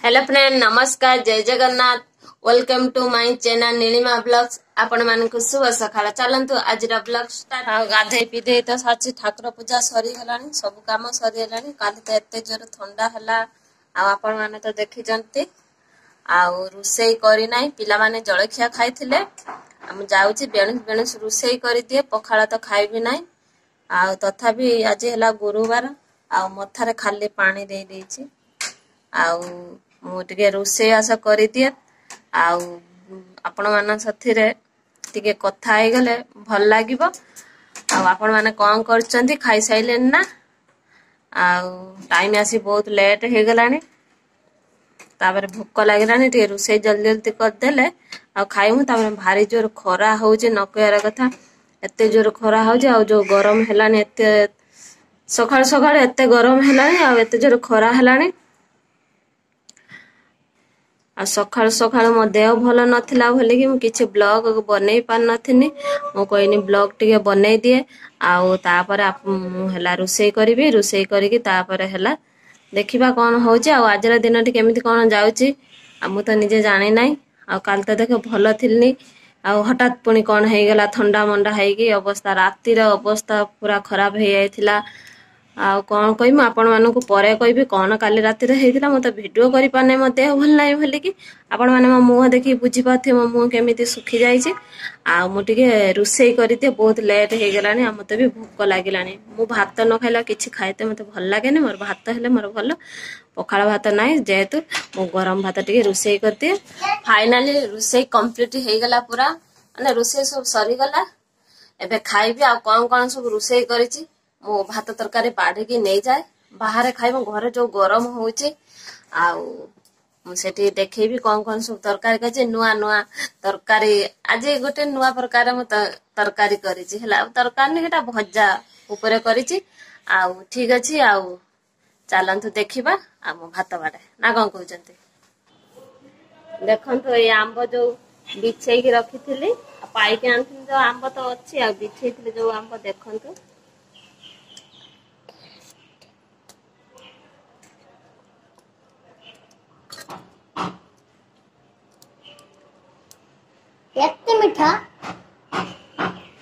Hello friend नमस्कार जय Jagannath welcome to my channel Nilima blogs आपण मानक शुभ सकाळ चलंतु आज ब्लॉग स्टार्ट गाधे पीधे तो साची ठाकुर पूजा सरी गलानी सब काम सरी गलानी काली तो एते जोर ठंडा हला आपण माने तो देखि जंती आ रुसेई करी नाही पिला माने जळखिया खाइथिले हम जाउची बेणुस रुसेई करी दिए पखाळा तो खाइबी नाही आ तथापि आज हला गुरुवार आ मथारे खाली पानी दे देछि आउ मु टिके रोषे आस करी दिए आउ आपण मान साथीरे टिके कथा आइ गले भल लागिबो आउ आपण माने कोन करचंती खाइ साइलेन ना आउ टाइम आसी बहुत लेट हे गलानी तापर भूख लागलानी टिके रोषे जल्दी जल्दी कर देले आउ खाइमु तापर भारी जोर खरा होउजे नकयार कथा एते जोर खरा होउजे आउ जो गरम हेलानी एते सकाळ सकाळ एते गरम हेलानी आउ एते जोर खरा हेलानी आ सकाळ सकाळ मो देह भल नथिला भले कि मु किछि ब्लॉग बनै पार नथिनी मो कोइनी ब्लॉग टिके बनै दिए आउ तापर मु हला रुसेई करबी रुसेई करिकि तापर हला देखिबा कोन होउची आउ आजरा दिनटी केमिति कोन जाउची आ मु त निजे जानि नाही आ काल त देख भल थिलनी आ हठात पुनी कोन हे गेला ठंडा मंडा हेगी अवस्था राती रे अवस्था पूरा खराब हे आइथिला आ कोन कहिम आपण मानकु परे कहिबी कोन काली राती रे हेतिला म त वीडियो करि पाने म देह भल नाही भले कि आपण माने म मुह देखि बुझी पाथे म मुह केमिति सुखी जाईची आ मु टिके रुसेई करि दे बहुत लेट हे गेलानी आ मते भी भूख लागिलानी मु भात न खाइला किछि खाइते मते भल लागेनी मोर भात हेले मोर भल पखाळ भात नाही जेहेतु मु गरम भात टिके रुसेई करते फाइनली रुसेई कंप्लीट हे गेला पूरा माने रुसेई सब सरी गला एबे खाइबी आ कोन सब रुसेई करिची मो भात तरकारी बाढ़ी की नहीं जाए बाहर खाइब घरे जो गरम होउची आउ सेठी देखेबी कोन सब तरकारी कजे नुआ नुआ तरकारी आज गोटे नुआ प्रकार म तरकारी करिची हला तरकारी ने हेटा भजा ऊपर करिची आउ ठीक अछि आउ चलंतु देखिबा आ मो भात बाडे ना कोन कहउचंती देखंतु ए आंबो जो बिछेई की रखिथिली पाई के आनथिली जो आंबो तो अछि आ बिछेइथिली जो आंबो देखंतु एत्ते मीठा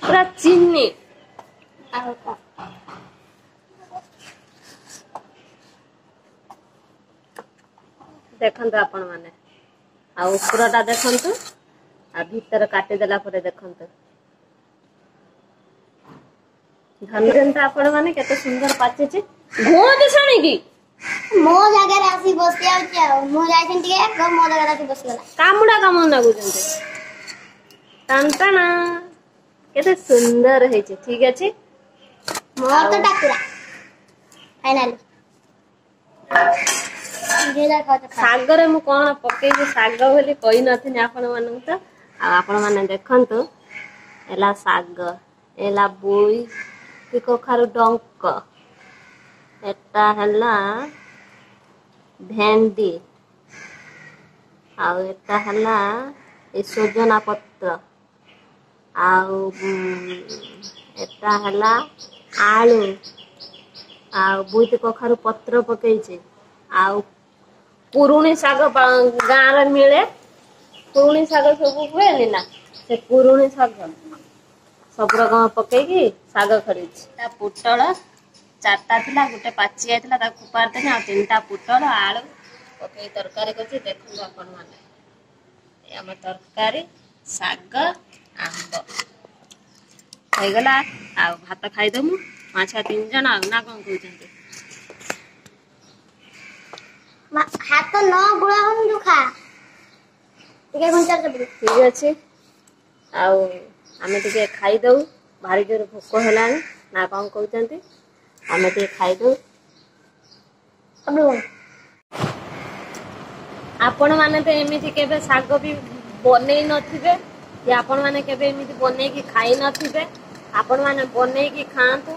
पूरा चीनी देखंतु आपण माने आ ऊपरटा देखंतु आ भीतर काटी देला परे देखंतु धनजनता आपण माने केते सुंदर पाचे छी घोज छणी की मो जगह रासी बस आउची आ मो जाइछन टिके गो मो जगह रासी बस गला कामुडा काम लागुचंते टनटना केते सुंदर हेचे ठीक अछि मोर तो टाकुरा फाइनली जेला खाते सागरे मु कोन पके साग बोली कहि नथिनी आपण मानन त आ आपण माने देखंतु एला साग एला बुई की कखारु डंक एटा हला भेंडी आउ एटा हला ए सजना पत्र आउ एटा हला आलू आउ बुईत कखारु पत्र पकेइछे आउ पुरुणी साग गाँ रे मिले पुरुणी साग सब हुए ना से पुरुणी साग सब रकम पकेइकी साग खरीछि ता पुटळ चारटा थिला गुटे पाची आइथिला ता कुपार देनी आ तीनटा पुटळ आलू पकेइ तरकारी करछि देखु आपण माने हम तरकारी साग आंब हो गला आ भात खाइ दमु माछा तीन जण आ ना कोन कहउछन्ते हाथ न गुळा हम जो खा टिके घंटा कर ठीक अछि आउ हमें टिके खाइ दउ भारी जोर भूख हेलानी ना कोन कहउछन्ते हमें टिके खाइ दउ अब आपण माने तो एमिति केबे साग भी बनै नथिबे या आपण माने केबे एमिति बनै की खाइ नथिबे आपण माने बनै की खांतु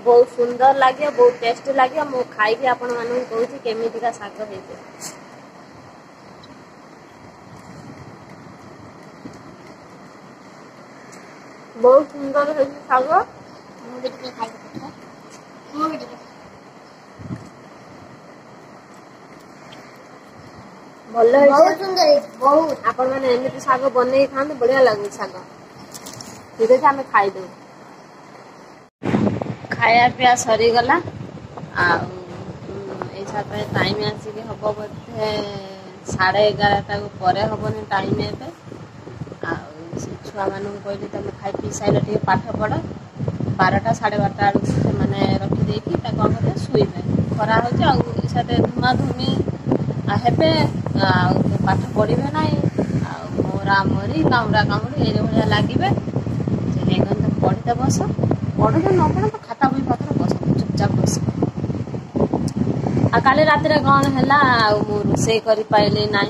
बहुत सुंदर लागे बहुत टेस्ट लागे मो खाइ भी आपण माने कहउची केमिति का साग हेते बहुत सुंदर है साग मो भी टिके खाइ दे मो भी टिके ଭଲ बहुत सुंदर है बहुत आपण मैंने एमती शाग बनई खाते बढ़िया लगे शाग ठीक है आम खाईदे खाया पिया सरीगला टाइम आसिक हम बोधे 11:30 पर हेनी टाइम ए छुआ मान कहली तुम खाई पी सारे टे पाठ पढ़ 12टा 12:30 से रखिदे कौन कर शुवे खरा हो धुमा धुमी हेबे पाठ पढ़े ना मोरा मरी कामुड़ा कामुड़ी ये लगे पढ़ते बस पढ़ न पढ़ तो खाता बही पाखर बस चुपचाप बस काली रात कौन है रोसे कर पाइली ना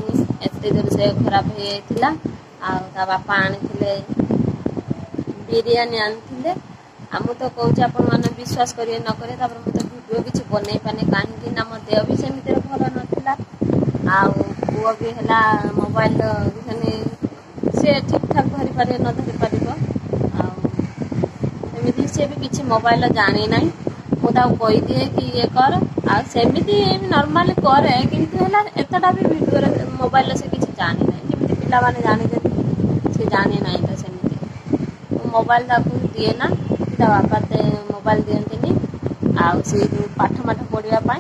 एत जोर से खराब हो जाता बापा आनी बिरियानी आनी मुझे तो कौच आपण मैंने विश्वास करेंगे न करें मुझे भिडियो किसी बनई पाने कहीं मो देह भी सेमती भल नाला पुआ भी है मोबाइल सी ठीक ठाक धरी पारे न धरी पार आमती सी भी किसी मोबाइल जानी ना मुझे कहीदिए कि ये कर आमती नॉर्मली करे किंतु एतटा भी भिडियो मोबाइल से किसी जानी ना जमी पिला जानी सी जानी ना तो सेमती मोबाइल दिए ना बापा मोबाइल दिखती आई पाठ माठ पढ़ापी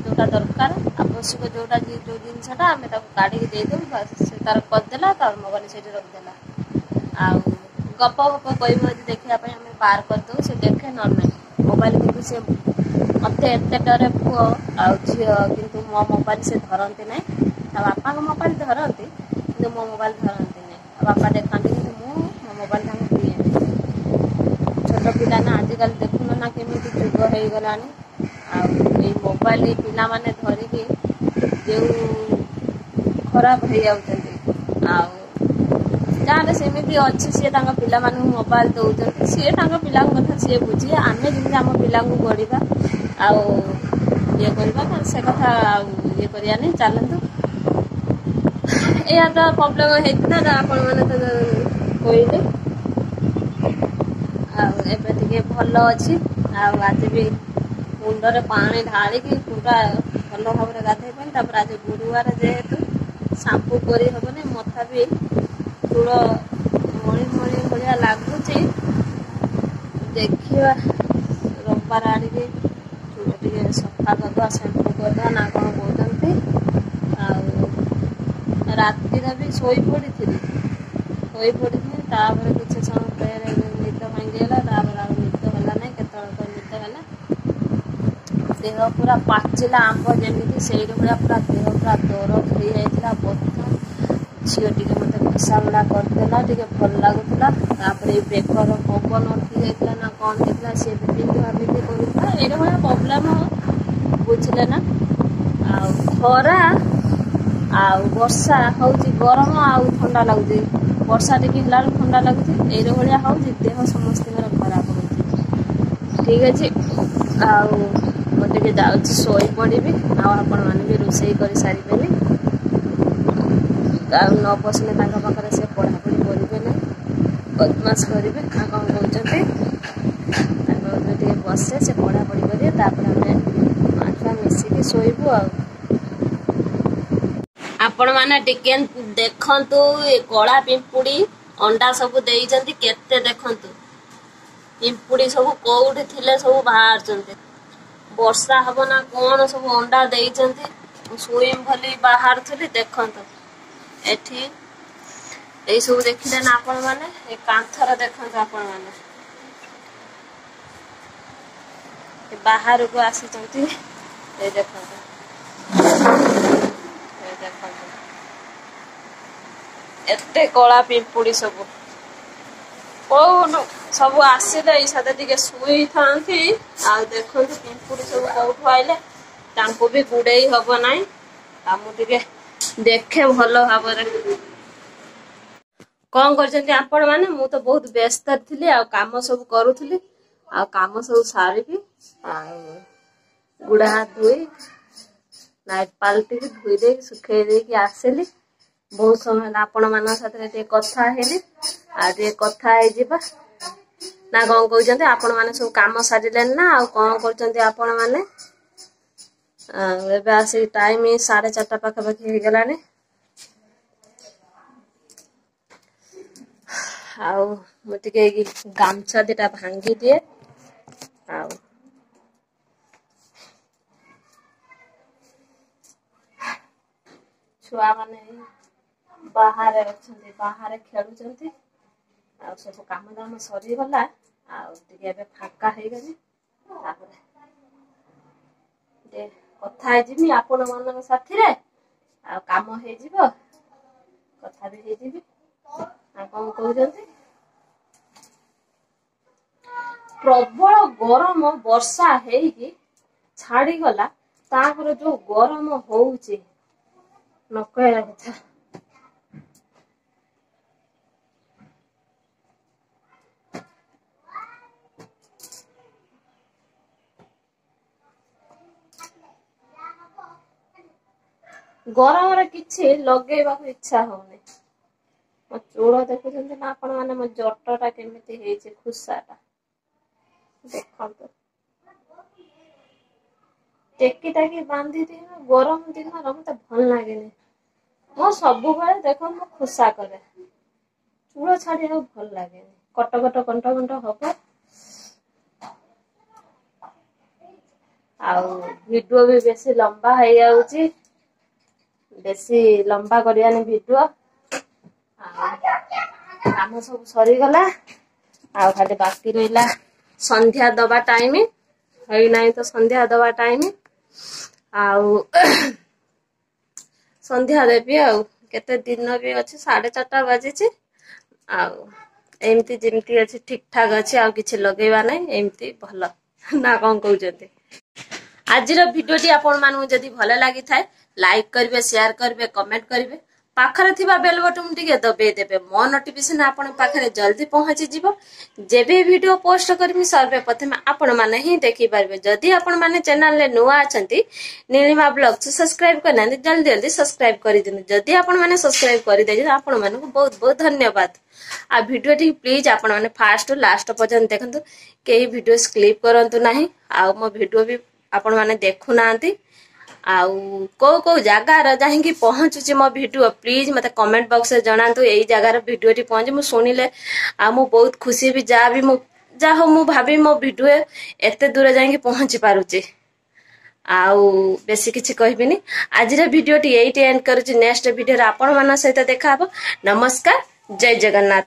जोटा दरकार आवश्यक जोटा जो जिनसा आम काढ़ी देदे से तार करदेला तार मोबाइल से रखदेला गप गप कह देखापी आम पार करदे से देखे न मोबाइल कितु से मत एत डरे पुओ झी कि मो मोबाइल से धरती ना बापा मोबाइल धरती कि मो मोबाइल धरती ना बापा देखा कि मो मोबाइल दिए छोट पिला ना आजिकल देखुन ना केमी जुग हो गला मोबाइल पिला माने धरिकी जो खराब हो जाते सेमती अच्छी सी पिला मोबाइल दौरान सी पिला कथा सी बुझे आम जमी आम पिला गढ़ा ये करवा से कथा ये करिया नहीं चलतु या तो प्रॉब्लम होता आपण मैंने तो कहले टे भल अच्छी आज भी मुंडे पानी ढालिकी पूरा भल भाव गाधे आज गुरुवार जेहेतु साम्पू कर हेनी मथा भी चूल मणि मणि भाया लगुच देखा रविवार आड़े चूल टे सफा करदा सेम्पू करदा ना कौन कहते राति भी शोई पड़ी किसी समय निद भांगीगला निद है ना केत निद है देह पूरा पाचिला आंब जमी से भाया पूरा देह पूरा दरद हो जाता बथा झील टे मत घसामुड़ा करदेला टे भल लगुला बेकर पवन उठी जाता ना कौन होता सी भी पिंधा पिंधि करूला ये प्रोब्लेम बुझले ना खरा वर्षा हूँ गरम आंडा लगुच वर्षा टे ठंडा लगुच ये भाया हूँ देह समस्त खराब हो ठीक अच्छे मुझे जाऊँ शोई पड़ी आपण मैंने भी रोसे कर सारे न बसने पाखे से पढ़ापढ़ी करेंगे ना बदमाश करेंगे कौन कहते बसे से पढ़ापढ़ी करेंगे छुआ मिसिकी शोबू आपण मैंने टिके देखंतु कला पिंपुड़ी अंडा सब देइजंती केते देखंतु पिंपुड़ी सब कोउठी थिले सब बाहर वर्षा हम ना कौन सब अंडा देइजंती सुईम भली बाहर थली देखंतु एठी ए सब देखिले ना आपण माने ए कांथर देखंतु आपण माने बाहर को आसी चंती ए देखंतु एते कला पिंपुड़ी सब कौन सब आसिले साथे टिके सुई थांती आ देखंतु पिंपुड़ी सब कौठु आइले तांको भी गुड़ेई हबो नाही आ मु टिके देखे भल भाव कौन कर आपण माने मु तो बहुत व्यस्त थी आ काम सब करूली आ काम सब सारिकी गुड़ा हाथ धोई नाइट पाल्टी धोई दे सुखे दे आसली बहुत समय आपण मान साथ कथा हेली आ कथा ना कौन कहते आपण मैंने सब कम सारे ना आ कौन कर आपण मैंने आसिक टाइम 4:30 पाखापाखि हो गलानी आउ मुझे गामछा दिटा भांगी दिए आउ छुआ माने बाहर अच्छे बाहर खेलुंट आ सब काम दाम सरी गला आगे फाका हो गली कथा जी आपण मान साथी रे आ काम हो कथा भी हो कौन कहते प्रबल गरम वर्षा है छाड़ी गला तापर जो गरम होउची न कहला कथा गरम रे किछि लगेबा इच्छा होने मो चूड़ देखुछन्ते ना आपण माने मो जटटा केमिति हेइছে खुसाटा देखंतो टेकी टाकी बांधी दी गरम दिन मते भल लागेनी मो सब बेले देखो मो खुसा करे चूड़ छाड़ी भल लागेनी कटकट कंट कंट हबो आउ वीडियो भी बेसी लंबा हो जाउची बेसी लंबा करियानी वीडियो काम सब सरी गला आ खाली बाकी रहिला संध्या दबा टाइम है नहीं तो संध्या दबा टाइम आउ संध्या देवी आउ केते दिन भी अच्छे 4:30 बाजी आउ एमती जिमती अच्छे ठीक ठाक अच्छे आ किछि लगेबा नै एमती भल ना कौन कहते आज वीडियो टी आपण मानू जदि भल लगी थाए लाइक करिवे शेयर करिवे कमेंट करिवे पाखरे थिबा बेल बटन टिके दबे देबे मो नोटिफिकेशन आपण पाखरे जल्दी पहुंची जिवो जेबे वीडियो पोस्ट करमी सर्वे प्रथमे आपण माने ही देखि पारबे जदि आपण माने चैनल ले नुआ अछंती नीलिमा ब्लॉग से सब्सक्राइब करना जल्दी जल्दी सब्सक्राइब करि दिनु जदि आपण माने सब्सक्राइब करि दे आपण माने को बहुत बहुत धन्यवाद आ वीडियो टी प्लीज आपण माने फास्ट लास्ट पर्यंत देखंतु केही वीडियो स्किप करंतु नाही आ मो वीडियो भी आपण माने देखु नांती आउ को जगार जहाँकि पहुँचुची मो वीडियो प्लीज मत कमेंट बॉक्स में जनातु यही जगार वीडियो टी पहुँचे मुझे शुणिले आ मु बहुत खुशी भी जा हो मु भाभी मो वीडियो एते दूर जाके पहुँची पारुची आउ बेसी किछि कहबिनी आज वीडियो टी एटी एंड करूची नेक्स्ट वीडियो रे आपण मान सहित देखा हबो नमस्कार जय जगन्नाथ।